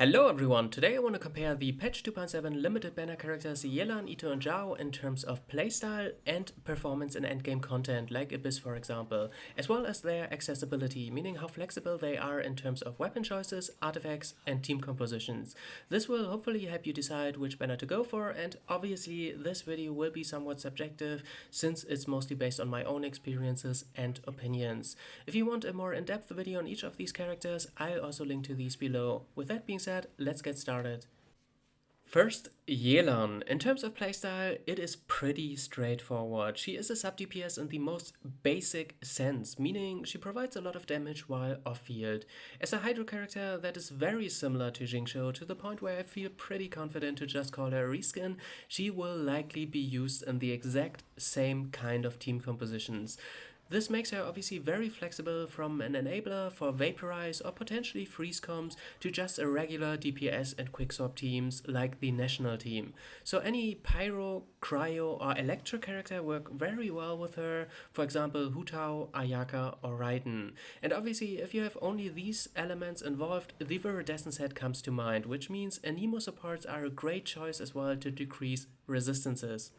Hello everyone, today I want to compare the patch 2.7 limited banner characters Yelan, Itto and Xiao in terms of playstyle and performance in endgame content like Abyss for example, as well as their accessibility, meaning how flexible they are in terms of weapon choices, artifacts and team compositions. This will hopefully help you decide which banner to go for, and obviously this video will be somewhat subjective since it's mostly based on my own experiences and opinions. If you want a more in-depth video on each of these characters, I'll also link to these below. With that being said, let's get started. First, Yelan. In terms of playstyle, it is pretty straightforward. She is a sub DPS in the most basic sense, meaning she provides a lot of damage while off-field. As a Hydro character that is very similar to Xiao, to the point where I feel pretty confident to just call her a reskin, she will likely be used in the exact same kind of team compositions. This makes her obviously very flexible, from an enabler for Vaporize or potentially freeze comms to just a regular DPS and quickswap teams like the national team. So any Pyro, Cryo or Electro character work very well with her, for example Hu Tao, Ayaka or Raiden. And obviously if you have only these elements involved, the Viridescent set comes to mind, which means Anemo supports are a great choice as well to decrease resistances.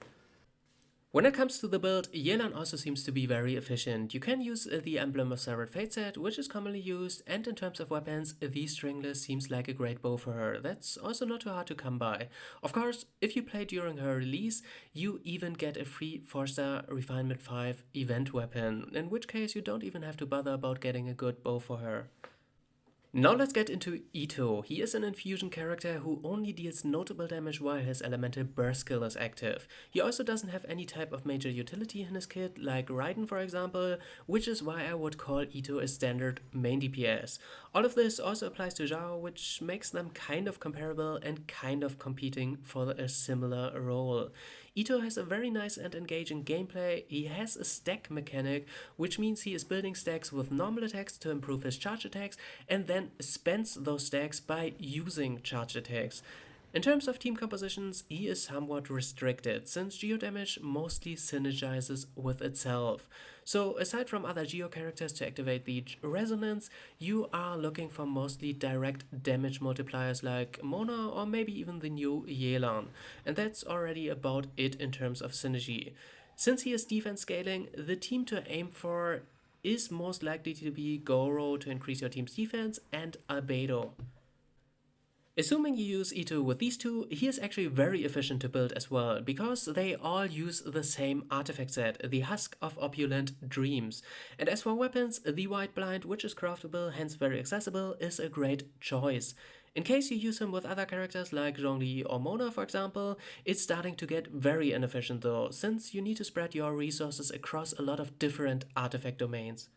When it comes to the build, Yelan also seems to be very efficient. You can use the Emblem of Severed Fate set, which is commonly used, and in terms of weapons, the Stringless seems like a great bow for her. That's also not too hard to come by. Of course, if you play during her release, you even get a free 4-star Refinement 5 event weapon, in which case you don't even have to bother about getting a good bow for her. Now let's get into Itto. He is an infusion character who only deals notable damage while his elemental burst skill is active. He also doesn't have any type of major utility in his kit, like Raiden for example, which is why I would call Itto a standard main DPS. All of this also applies to Xiao, which makes them kind of comparable and kind of competing for a similar role. Itto has a very nice and engaging gameplay. He has a stack mechanic, which means he is building stacks with normal attacks to improve his charge attacks, and then spends those stacks by using charge attacks. In terms of team compositions, he is somewhat restricted, since Geo damage mostly synergizes with itself. So aside from other Geo characters to activate the resonance, you are looking for mostly direct damage multipliers like Mona or maybe even the new Yelan. And that's already about it in terms of synergy. Since he is defense scaling, the team to aim for is most likely to be Goro to increase your team's defense and Albedo. Assuming you use Itto with these two, he is actually very efficient to build as well, because they all use the same artifact set, the Husk of Opulent Dreams. And as for weapons, the White Blind, which is craftable, hence very accessible, is a great choice. In case you use him with other characters like Zhongli or Mona for example, it's starting to get very inefficient though, since you need to spread your resources across a lot of different artifact domains.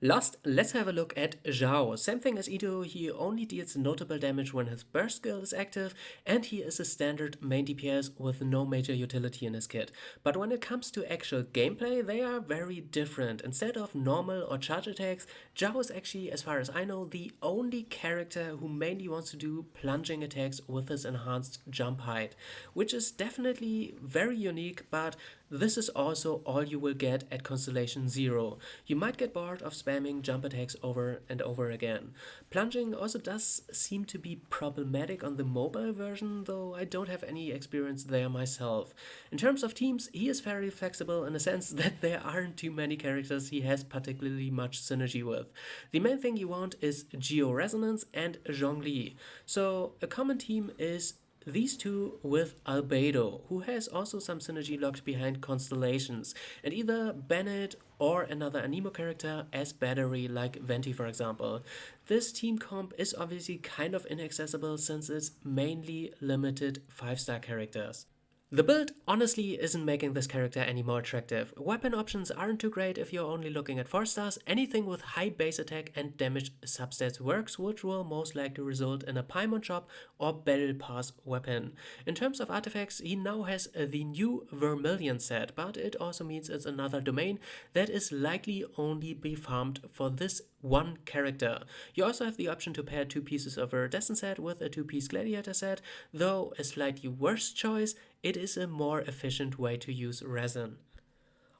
Last, let's have a look at Xiao. Same thing as Itto, he only deals notable damage when his burst skill is active, and he is a standard main DPS with no major utility in his kit. But when it comes to actual gameplay, they are very different. Instead of normal or charge attacks, Xiao is actually, as far as I know, the only character who mainly wants to do plunging attacks with his enhanced jump height, which is definitely very unique, but this is also all you will get at Constellation 0. You might get bored of spamming jump attacks over and over again. Plunging also does seem to be problematic on the mobile version, though I don't have any experience there myself. In terms of teams, he is very flexible in the sense that there aren't too many characters he has particularly much synergy with. The main thing you want is Geo Resonance and Zhongli. So a common team is these two with Albedo, who has also some synergy locked behind Constellations, and either Bennett or another Anemo character as battery like Venti for example. This team comp is obviously kind of inaccessible since it's mainly limited 5-star characters. The build honestly isn't making this character any more attractive. Weapon options aren't too great if you're only looking at 4 stars. Anything with high base attack and damage substats works, which will most likely result in a Paimon Chop or Battle Pass weapon. In terms of artifacts, he now has the new Vermilion set, but it also means it's another domain that is likely only be farmed for this one character. You also have the option to pair 2 pieces of a Iridescent set with a 2-piece Gladiator set, though a slightly worse choice, it is a more efficient way to use resin.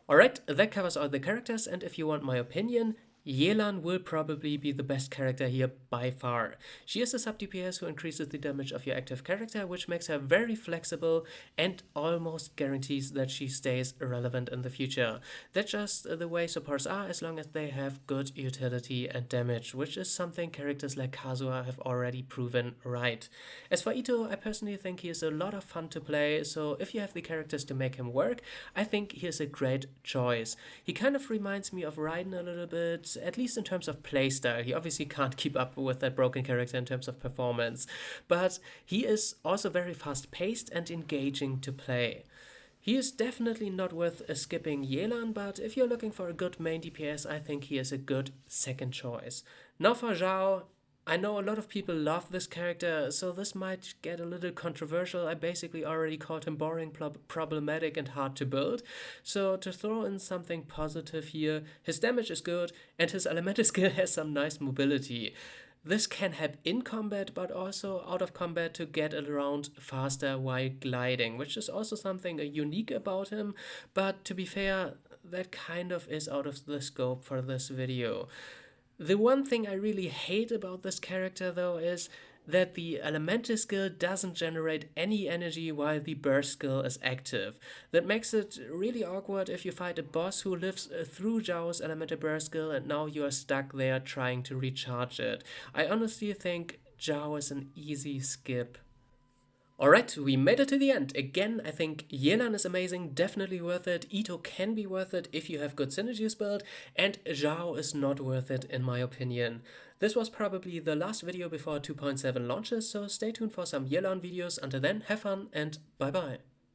Alright, that covers all the characters, and if you want my opinion, Yelan will probably be the best character here by far. She is a sub DPS who increases the damage of your active character, which makes her very flexible and almost guarantees that she stays relevant in the future. That's just the way supports are, as long as they have good utility and damage, which is something characters like Kazuha have already proven right. As for Itto, I personally think he is a lot of fun to play, so if you have the characters to make him work, I think he is a great choice. He kind of reminds me of Raiden a little bit, at least in terms of playstyle. He obviously can't keep up with that broken character in terms of performance, but he is also very fast paced and engaging to play. He is definitely not worth skipping Yelan, but if you're looking for a good main DPS, I think he is a good second choice. Now for Xiao, I know a lot of people love this character, so this might get a little controversial. I basically already called him boring, problematic, and hard to build. So to throw in something positive here, his damage is good, and his elemental skill has some nice mobility. This can help in combat, but also out of combat to get around faster while gliding, which is also something unique about him. But to be fair, that kind of is out of the scope for this video. The one thing I really hate about this character though is that the elemental skill doesn't generate any energy while the burst skill is active. That makes it really awkward if you fight a boss who lives through Zhao's elemental burst skill and now you are stuck there trying to recharge it. I honestly think Zhao is an easy skip. Alright, we made it to the end. Again, I think Yelan is amazing, definitely worth it. Itto can be worth it if you have good synergies built, and Xiao is not worth it in my opinion. This was probably the last video before 2.7 launches, so stay tuned for some Yelan videos. Until then, have fun and bye bye.